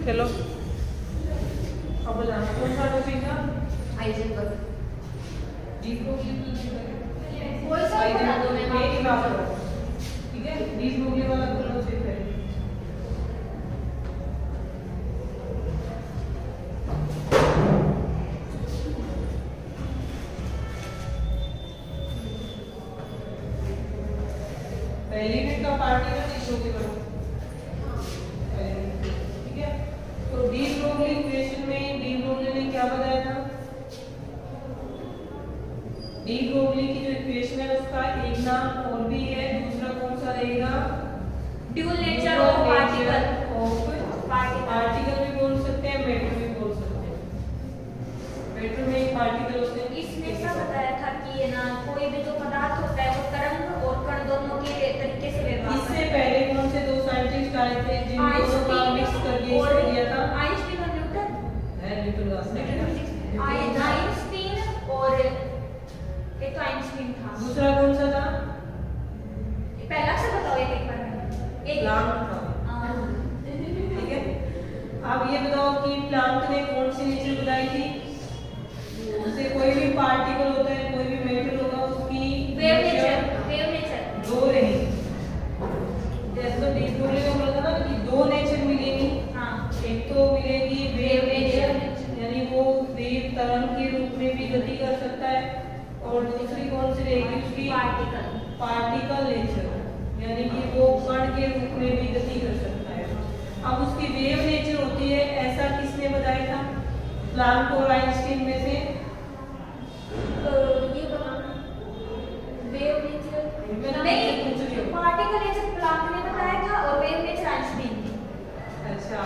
चलो अब बताना कौन सा टॉपिक था? हाइजेनबर्ग। डी ब्रोगली कोई सा बता दो मैं मेरी बात करो, ठीक है? डी ब्रोगली वाला बोलो सिर्फ है। पहली यूनिट का पार्ट है ना डी ब्रोगली वाला, ठीक है? तो डी ब्रोगली इक्वेशन में डी ब्रोगली ने क्या बताया था? डी ब्रोगली की जो इक्वेशन है उसका एक नाम और भी है, दूसरा कौन सा रहेगा? Dual nature of particle. Particle भी बोल सकते हैं, मैटर भी बोल सकते हैं। मैटर में एक पार्टिकल होते हैं। इसमें ऐसा बताया था कि ये ना कोई भी जो पदार्थ होता है वो तरंग और कण दोनों के तरीके से व्यवहार करता है। इससे पहले कौन से दो साइंटिस्ट आए थे जिन दोनों का मिक्स करके इसको दिया था? आइंस्टीन और न्यूटन। है न्यूटन का आइंस्टीन और एक तो आइंस्टीन था। दूसरा कौन सा था? पहला से बताओ एक बार। एक प्लांक था, ठीक है? अब ये बताओ कि प्लांक ने कौन सी नेचर बताई थी? उससे कोई भी पार्टिकल होता है, कोई भी मैटर होगा, उसकी वेव नेचर दो रहेगी। जैसे तो डी ब्रोगली ने बोला था ना कि दो नेचर मिलेगी। हाँ। एक तो मिलेगी वेव नेचर, यानी वो वेव तरंग के रूप में भी गति कर सकता है, और दूसरी कौन सी रहेगी उसकी? पार्टिकल नेचर, यानी कि वो कण के रूप में भी गति कर सकता है। अब उसकी वेव नेचर होती है, ऐसा किसने बताया था? प्लांक और आइंस्टीन में से? ये बताना वेव नेचर नहीं, पार्टिकल नेचर प्लांक ने बताया था और वेव नेचर आइंस्टीन ने। अच्छा,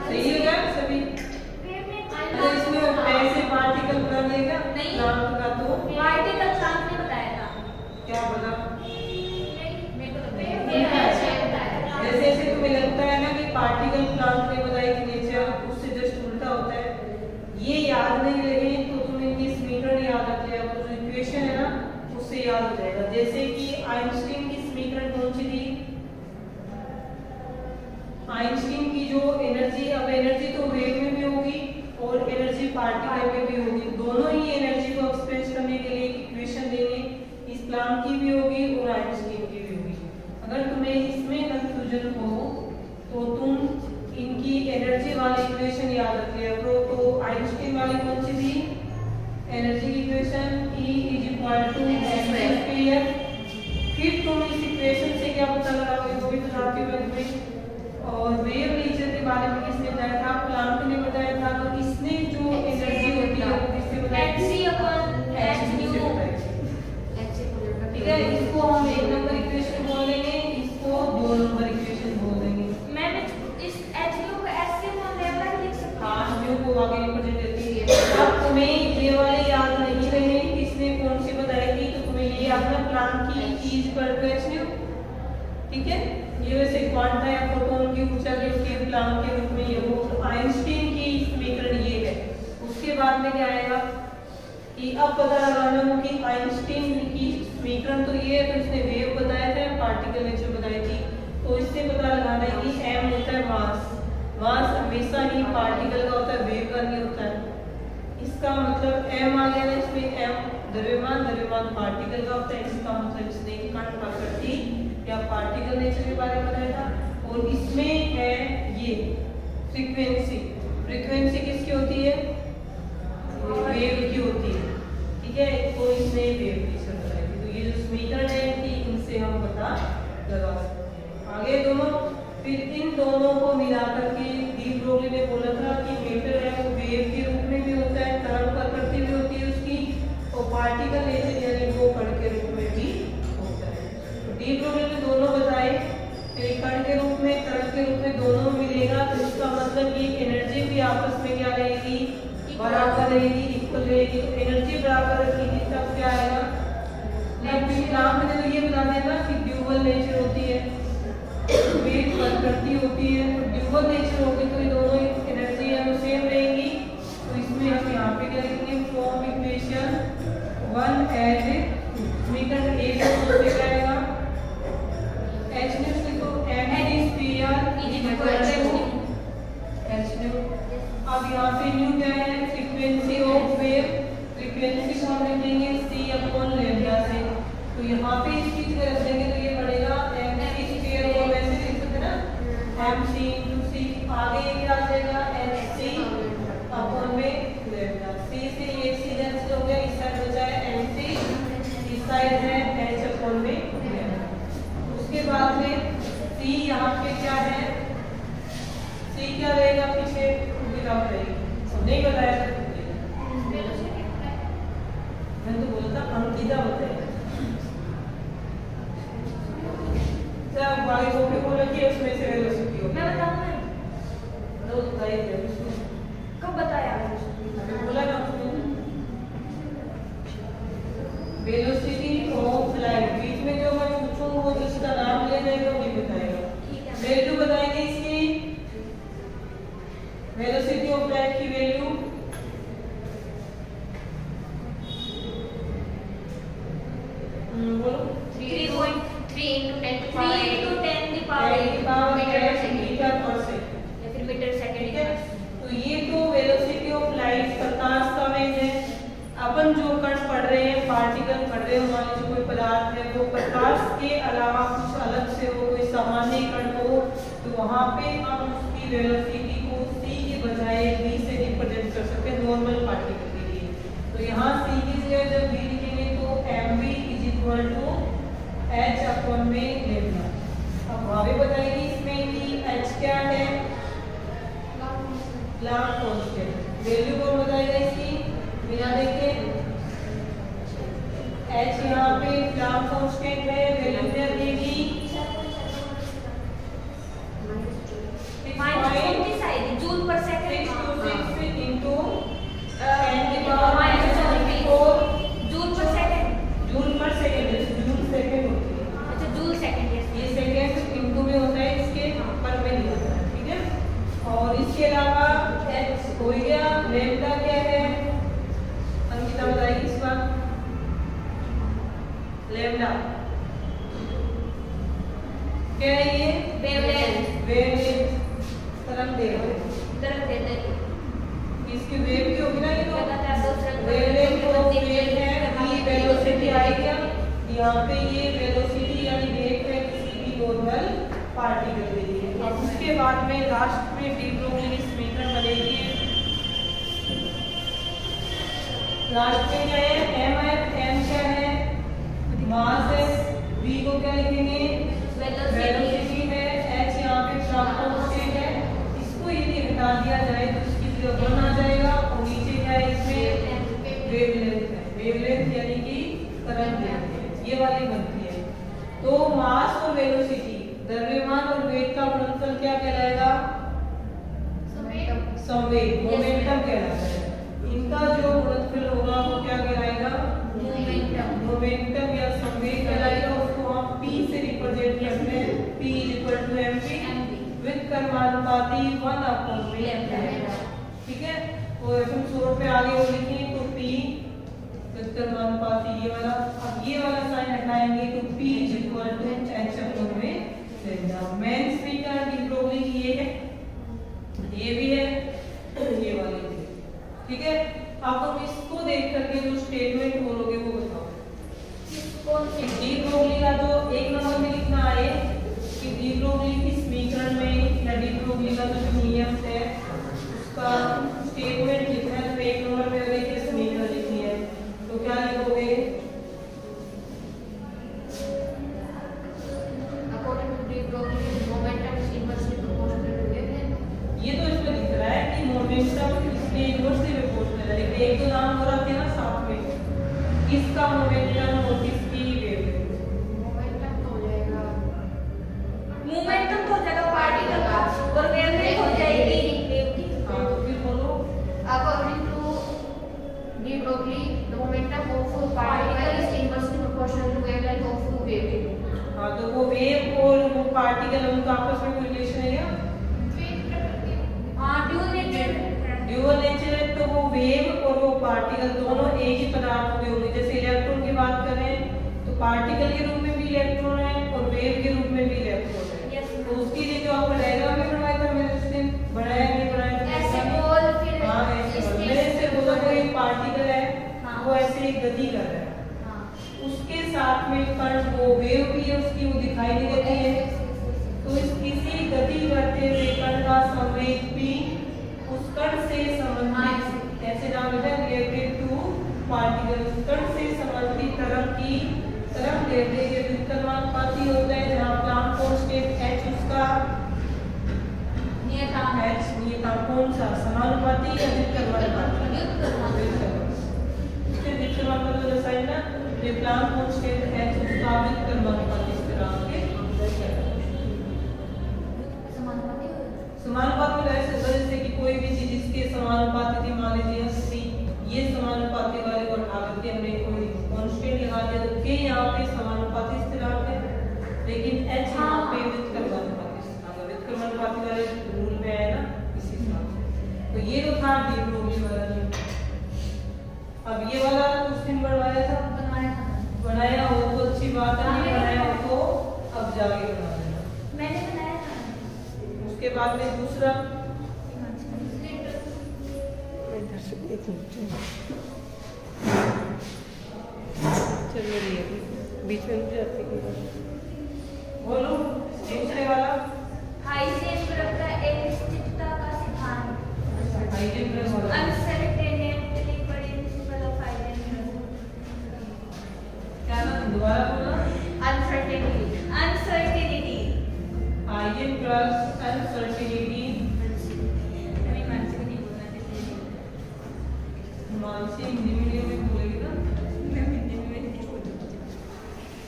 सही हो गया सभी? वेव नेचर इसमें ऐसे पार्टिकल बना देगा नहीं, प्लांक का तो पार्टिकल प्लांक ने बताया था। क्या बना? जैसे जैसे तुम्हें लगता है ना कि पार्टिकल प्लांक ने बताई कि नेचर, उससे जस्ट उल्टा होता है। ये याद नहीं रहे तो तुम इनकी समीकरण याद रख लिया, जो इक्वेशन है ना उससे याद हो जाएगा। जैसे कि आइंस्टीन की समीकरण कौन सी थी? आइंस्टीन की जो एनर्जी, अब एनर्जी तो वेव में भी होगी और एनर्जी पार्टिकल में भी होगी, दोनों ही एनर्जी को एक्सप्रेस करने के लिए इक्वेशन देंगे, इस प्लांक की भी होगी और आइंस्टीन की भी होगी। अगर तुम्हें इसमें कंफ्यूजन हो तो तुम इनकी एनर्जी वाली इक्वेशन याद रख लिया करो। तो आइंस्टीन वाली कौन सी थी? एनर्जी की इक्वेशन E = mc²। फिर तुम इस इक्वेशन से क्या पता लगाओगे वो भी बताती हूँ मैं तुम्हें। और वेव नेचर के बारे में किसने बताया था? प्लांक ने बताया था। तो इसने जो एनर्जी होती है वो किससे बताई? ठीक है, इसको हम एक नंबर इक्वेशन बोल देंगे, इसको दो नंबर इक्वेशन बोल देंगे। मैंने इस HU को ऐसे बोल दिया था, लिख सकते हैं। हाँ, जो को आगे रिप्रेजेंट देती है। अब तुम्हें ये वाले याद नहीं रहे किसने कौन सी बताई थी, तो तुम्हें ये अपना प्लांक की E = hν, ठीक है? ये वैसे क्वांटा या फोटोन की ऊर्जा के प्लांक के रूप में ये हो। आइंस्टीन की समीकरण ये है। उसके बाद में क्या आएगा कि अब पता लगाना हो कि आइंस्टीन की समीकरण तो ये है, तो इसने वेव बताया था, पार्टिकल नेचर बताई थी। तो इससे पता लगाना है कि m होता है मास। मास हमेशा ही पार्टिकल का होता है, वेव का नहीं होता है। इसका मतलब m आ गया ना, इसमें m द्रव्यमान, द्रव्यमान पार्टिकल का होता है। इसका मतलब इसने कण प्रकृति या पार्टिकल नेचर के बारे में बताया था। और इसमें है ये फ्रीक्वेंसी। फ्रीक्वेंसी किसकी होती है? वेव की होती है, ठीक है? तो इसने वेव नेचर बताई थी। तो ये जो समीकरण है कि इनसे हम पता लगा सकते हैं। आगे दोनों, फिर इन दोनों को मिला करके डी ब्रोगली ने बोला था कि मैटर है वो वेव के रूप में भी होता है, तरंग प्रकृति भी होती है उसकी, और पार्टिकल नेचर यानी वो कण के रूप में भी होता है। तो डी ब्रोगली ने दोनों बताए, एक कण के रूप में, तरंग के रूप में दोनों मिलेगा। तो इसका मतलब ये एनर्जी भी आपस में क्या रहेगी? बराबर रहेगी, इक्वल रहेगी। तो एनर्जी बराबर रखेगी तब क्या आएगा? प्लांक ने तो ये बता दिया ना कि ड्यूअल नेचर होती है, वेव प्रकृति होती है। तो ड्यूअल नेचर होगी तो ये दोनों एनर्जी है वो सेम रहेगी। तो इसमें हम यहाँ पे क्या लिखेंगे? फ्रॉम इक्वेशन 1 एंड समीकरण 1 क्या आएगा? H लिखो, m बताया है h अपॉन में उसके बाद में c यहाँ पे क्या है, c क्या रहेगा पीछे गिराव रहेगी, नहीं बताया मैं तो बोलता अंकिता बताएगा सब बाई को पे बोला कि उसमें से वेलोसिटी हो मैं बताऊं ना तो बताइए कब बताया बोला ना वेलोसिटी ऑफ लाइट, बीच में जो मैं पूछूंगा वो जिसका नाम ले जाएगा वही बताएगा। वैल्यू बताएंगे इसकी, वेलोसिटी ऑफ लाइट की वैल्यू बोलो 3.3 into 10 the power 8 मीटर पर सेकंड या फिर मीटर सेकंड। तो ये तो वेलोसिटी ऑफ लाइट प्रकाश का वेग है। अपन जो कण पढ़ रहे हैं, पार्टिकल पढ़ रहे हैं, मान लीजिए कोई पदार्थ है वो प्रकाश के अलावा कुछ अलग से हो, कोई सामान्य कण हो, तो वहां पे हम उसकी वेलोसिटी को c के बजाय v से रिप्रेजेंट कर सकते हैं नॉर्मल पार्टिकल के लिए। तो यहाँ c की जगह जब v लिखेंगे तो mv = h अपॉन में लेना। अब भावे बताएगी इसमें कि h क्या है, प्लांक कांस्टेंट। वैल्यू कौन बताएगा इसकी बिना देखे, h यहाँ पे प्लांक कांस्टेंट है, वैल्यू क्या देगी जूल पर सेकंड into 10 जूल पर सेकंड जूल सेकंड होती है। अच्छा जूल सेकंड ये सेकंड इंटू में होता है, इसके पर में नहीं होता है, ठीक है। और इसके अलावा h हो गया, लैम्डा क्या है अंकिता बताएगी इस बार, लैम्डा क्या है, ये वेवलेंथ तरंग दैर्घ्य इसकी वेव की होगी ना, ये तो वेवलेंथ ऑफ वेव है, v वेलोसिटी आएगी। यहाँ पे ये वेलोसिटी यानी वेग है किसी भी नॉर्मल पार्टिकल के लिए। अब उसके बाद में लास्ट में डी ब्रोगली की समीकरण बनेगी। लास्ट में क्या है, m क्या है, मास है, v को क्या लिखेंगे वेलोसिटी है, h यहाँ पे प्लांक कांस्टेंट है। इसको यदि हटा दिया जाए तो इसकी जगह 1 आ जाएगा और नीचे क्या है इसमें वेवलेंथ है, वेवलेंथ यानी कि तरंग दैर्घ्य ये वाली बनती है। तो मास और वेलोसिटी द्रव्यमान और वेग का गुणनफल क्या कहलाएगा, संवेग मोमेंटम कहलाता है। इनका जो गुणनफल होगा वो क्या कहलाएगा, मोमेंटम या संवेग कहलाएगा। उसको हम p से रिप्रेजेंट करते हैं, p = mv विद कर्मानुपाती 1 अपॉन लैम्डा, ठीक है। और हम शॉर्ट पे आगे वो लिखें तो p विद कर्मानुपाती ये वाला, अब ये वाला साइन हटाएंगे तो p = h अपॉन में lambda. Main speaker de Broglie ये है, ये भी है, ये वाली भी, ठीक है। अब हम इसको देख करके जो स्टेटमेंट बोलोगे वो बताओ। डी ब्रोगली का जो 1 नंबर में लिखना है कि डी ब्रोगली की समीकरण में या डी ब्रोगली का जो नियम है उसका स्टेटमेंट लिखना है। तो 1 नंबर में अगर ये समीकरण लिखनी है तो क्या लिखोगे, ये तो इसमें दिख रहा है कि मोमेंटम इसके इनवर्सली प्रोपोर्शनल है, लेकिन एक तो नाम हो रहा है ना साथ में, इसका मोमेंटम और इसकी वेवलेंथ, मोमेंटम तो हो जाएगा पार्टिकल का और वेवलेंथ हो जाएगी वेव की। हां तो फिर बोलो, according to de Broglie the momentum of a particle is inversely proportional to wavelength of wave। हां तो वो वेव और वो पार्टिकल उनका आपस में कोई रिलेशन है क्या, हां ड्यूअल नेचर है। तो वो वेव और वो पार्टिकल दोनों एक ही पदार्थ के होंगे। जैसे इलेक्ट्रॉन की बात करें तो पार्टिकल के रूप में भी इलेक्ट्रॉन है और वेव के रूप में भी इलेक्ट्रॉन है। तो उसके लिए जो आपको डायग्राम में बनाया था मैंने उस दिन बनाया नहीं बनाया ऐसे बोल फिर हां ऐसे मैंने से बोला कोई एक पार्टिकल है वो ऐसे एक गति कर रहा है, उसके साथ में कण वो वेव भी है उसकी वो दिखाई नहीं देती है। तो इस किसी गति करते हुए कण का संवेग भी उस कण से संबंधित, ऐसे नाम लिखा है रिलेटेड टू पार्टिकल, उस कण से संबंधित तरंग की तरफ ले ले ये व्युत्क्रमानुपाती होता है जहाँ प्लांक कांस्टेंट h उसका नियतांक कौन सा समानुपाती या व्युत्क्रमानुपाती? इसके व्युत्क्रमानुपाती वाला साइन ना ये प्लांक कांस्टेंट h उसका व्युत्क्रमानुपाती स्थिरांक के समानुपाती में ऐसे होता है जैसे कि कोई भी चीज इसके समानुपाती थी, मान लीजिए 80, ये समानुपाती वाले को उठा करके हमने कोई कांस्टेंट लगा दिया तो के यहाँ पे समानुपाती स्थिरांक है, लेकिन h यहाँ पे व्युत्क्रमानुपाती स्थिरांक है। व्युत्क्रमानुपाती वाले रूल में है ना, इसी हिसाब से। तो ये तो था डी ब्रोगली वाला नियम। अब ये वाला कुछ दिन बढ़वाया था, बनाया हो तो अच्छी बात है, नहीं बनाया हो तो अब जाके बना देना। मैंने बनाया था। उसके बाद में दूसरा चलिए बीच में मुझे आती बोलो दूसरे वाला हाइजेनबर्ग का अनिश्चितता का सिद्धांत हाइजेनबर्ग वाला अनसर्टेनिटी प्रिंसिपल ऑफ हाइजेनबर्ग। क्या नाम दोबारा बोलना? Uncertainty Heisenberg uncertainty Mansi Hindi medium में बोलेगी ना,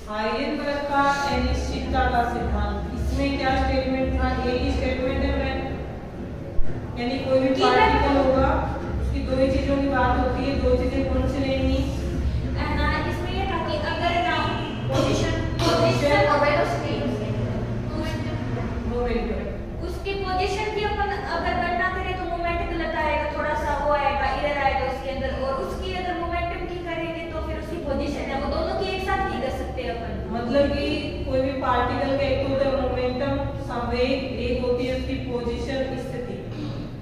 हाइजेनबर्ग का अनिश्चितता का सिद्धांत। इसमें क्या स्टेटमेंट था? एक ही स्टेटमेंट है फ्रेंड, यानी कोई भी पार्टिकल होगा उसकी दो ही चीजों की बात होती है। दो चीजें कौन सी लेंगी? इसमें ये था कि अगर पोजीशन और वेलोसिटी मोमेंटम उसकी पोजीशन की अपन अगर गणना करें तो मोमेंट गलत आएगा, थोड़ा सा वो आएगा, एरर आएगा उसके अंदर, और उसकी अगर मोमेंटम की करेंगे तो फिर उसकी पोजीशन है वो दोनों की एक साथ नहीं कर सकते अपन। मतलब कि कोई भी पार्टिकल का एक होता है मोमेंटम संवेग, एक होती है उसकी पोजीशन स्थिति।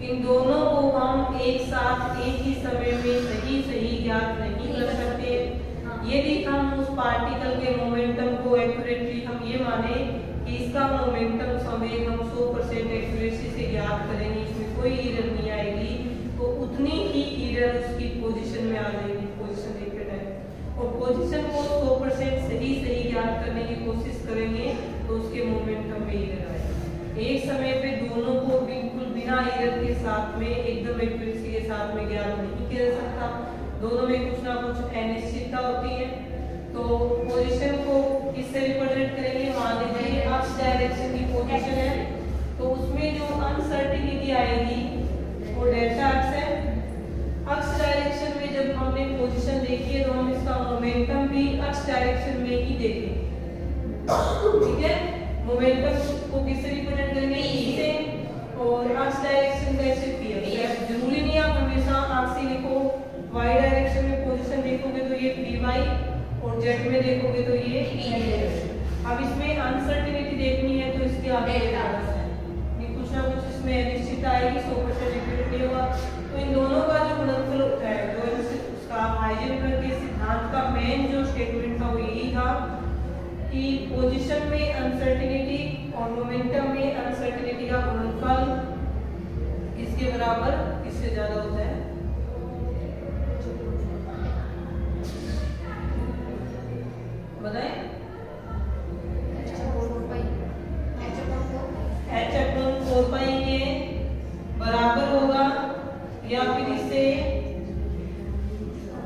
इन दोनों को हम एक साथ एक ही समय में सही ज्ञात नहीं कर सकते। यदि हम उस पार्टिकल के मोमेंटम को एक्यूरेटली हम ये माने कि इसका मोमेंटम संवेग हम 100% एक्यूरेसी से ज्ञात करेंगे, इसमें कोई एरर नहीं आएगी, तो उतनी ही एरर उसकी पोजीशन में आ जाएगी, पोजीशन देखते टाइम। और पोजीशन को 100% सही ज्ञात करने की कोशिश करेंगे तो उसके मोमेंटम में एरर आएगा। एक समय पे दोनों को बिल्कुल बिना एरर के साथ में एकदम एक्यूरेसी के साथ में ज्ञात नहीं किया जा सकता, दोनों में कुछ ना कुछ अनिश्चितता होती है। तो पोजीशन को किससे रिप्रेजेंट करेंगे? मान लीजिए अक्ष डायरेक्शन की पोजीशन है तो उसमें जो अनसर्टेनिटी आएगी वो डेल्टा अक्ष है। अक्ष डायरेक्शन में जब हमने पोजीशन देखी है तो हम इसका मोमेंटम भी अक्ष डायरेक्शन में ही देखेंगे, ठीक है। मोमेंटम को किससे रिप्रेजेंट करेंगे? ई से, और अक्ष डायरेक्शन कैसे? पी। जरूरी नहीं आप हमेशा आर से लिखो, वाई डायरेक्शन में पोजीशन देखोगे तो ये पी वाई और जेड में देखोगे तो ये अब इसमें अनसर्टेनिटी देखनी है तो इसके आगे कुछ ना कुछ इसमें अनिश्चितता आएगी, 100% एक्यूरेट नहीं होगा। तो इन दोनों का जो गुणनफल होता है, जो उसका हाइजेनबर्ग के सिद्धांत का मेन जो स्टेटमेंट था वो यही था कि पोजीशन में अनसर्टेनिटी और मोमेंटम में अनसर्टेनिटी का गुणनफल किसके बराबर, किससे ज्यादा होता है? बताएं। h/4 के बराबर होगा या फिर इससे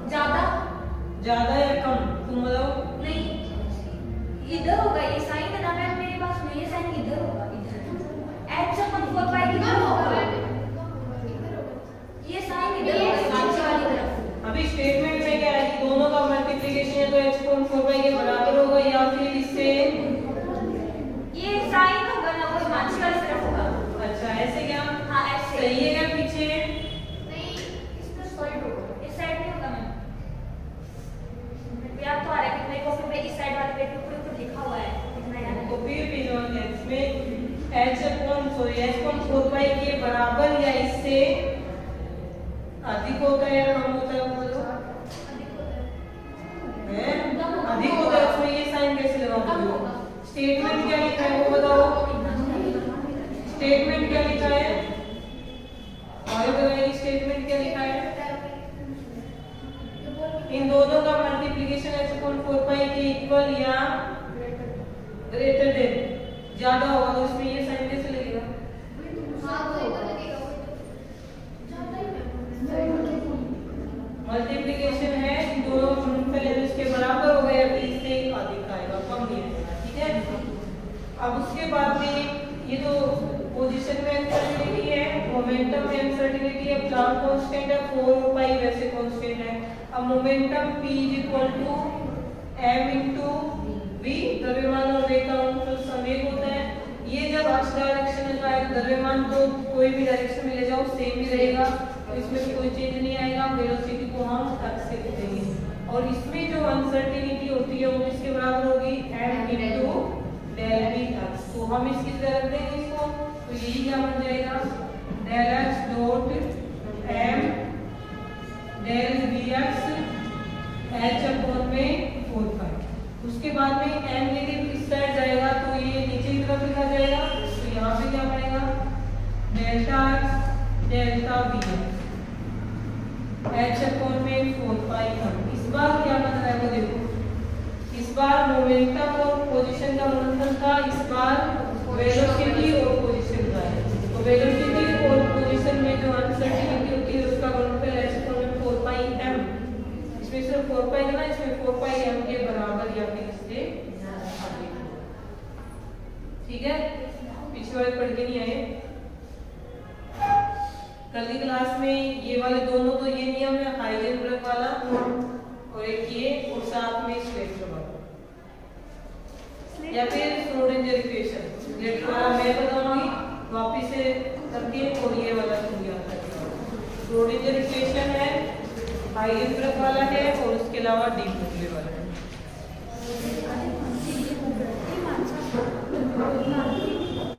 ज्यादा या कम? तुम बताओ। नहीं, इधर होगा ये साइन है ना मैम, मेरे पास में ये साइन इधर होगा, h/4 इधर होगा, ये साइन इधर होगा नीचे वाली तरफ। अभी स्टेटमेंट में क्या है कि दोनों का मल्टीप्लिकेशन है तो h/4 के बराबर होगा या फिर इससे ये साइन होगा ना वो नीचे वाली तरफ होगा। अच्छा ऐसे क्या? हाँ ऐसे सही है क्या? पीछे नहीं, इसमें साइड होगा, इस साइड नहीं होगा मैम। याद तो आ रहा है कि मेरे कॉपी पे इस साइड वाले पेज पे ऊपर लिखा हुआ है, इतना याद है। कॉपी पेज ऑन है, इसमें h/4 के बराबर या इससे अधिक होता है या कम होता है? बोलो। अधिक होता है, उसमें ये साइन कैसे लगाओगे? स्टेटमेंट क्या लिखा है वो बताओ। स्टेटमेंट क्या लिखा है? और बताइए स्टेटमेंट क्या लिखा है? इन दोनों का मल्टीप्लिकेशन h/4 के इक्वल ग्रेटर देन ज्यादा होगा तो इसमें ये साइन कैसे लगेगा? मल्टीप्लिकेशन है, दोनों गुणनफल है इसके बराबर हो गए, अभी इससे अधिक आएगा, कम नहीं आएगा, ठीक है। अब उसके बाद में ये तो पोजीशन में अनसर्टेनिटी है, मोमेंटम में अनसर्टेनिटी है, प्लांक कांस्टेंट है, 4 और पाई वैसे कांस्टेंट है। अब मोमेंटम p m * v, द्रव्यमान और वेग का गुणनफल समेक होता है। ये जब x डायरेक्शन में जाएगा, द्रव्यमान तो कोई भी डायरेक्शन में ले जाओ सेम ही रहेगा, तो इसमें कोई चेंज नहीं आएगा, वेलोसिटी को हम x से लिखेंगे। और इसमें जो अनसर्टेनिटी होती है वो इसके बराबर होगी m * del v x। तो हम इसकी तरह रख देंगे इसको, तो यही क्या बन जाएगा del x dot m del vx h upon में 4 पाई। उसके बाद में m यदि इस साइड जाएगा तो ये नीचे की तरफ लिखा जाएगा, तो यहाँ पे क्या बनेगा delta x delta vx h upon में 4 पाई। इस बार क्या बन रहा है वो देखो, इस बार मोमेंटम और पोजीशन का गुणनफल था, इस बार वेलोसिटी और पोजीशन का है। तो वेलोसिटी और पोजीशन में जो अनसर्टेनिटी होती है उसका गुणनफल h अपॉन में 4 पाई m। इसमें सिर्फ 4 पाई है ना, इसमें 4 पाई m के बराबर या फिर इससे अधिक, ठीक है। पिछले वाले पढ़ के नहीं आए, कल की क्लास में ये वाले दोनों तो ये नियम है हाइजेनबर्ग वाला और एक ये और साथ में स्लेटर वाला, या फिर श्रोडिंगर इक्वेशन। स्लेटर वाला मैं बताऊंगी वापस से करके, और ये वाला तुम याद रखना। श्रोडिंगर इक्वेशन है, हाइजेनबर्ग वाला है और उसके अलावा डी ब्रोगली वाला है।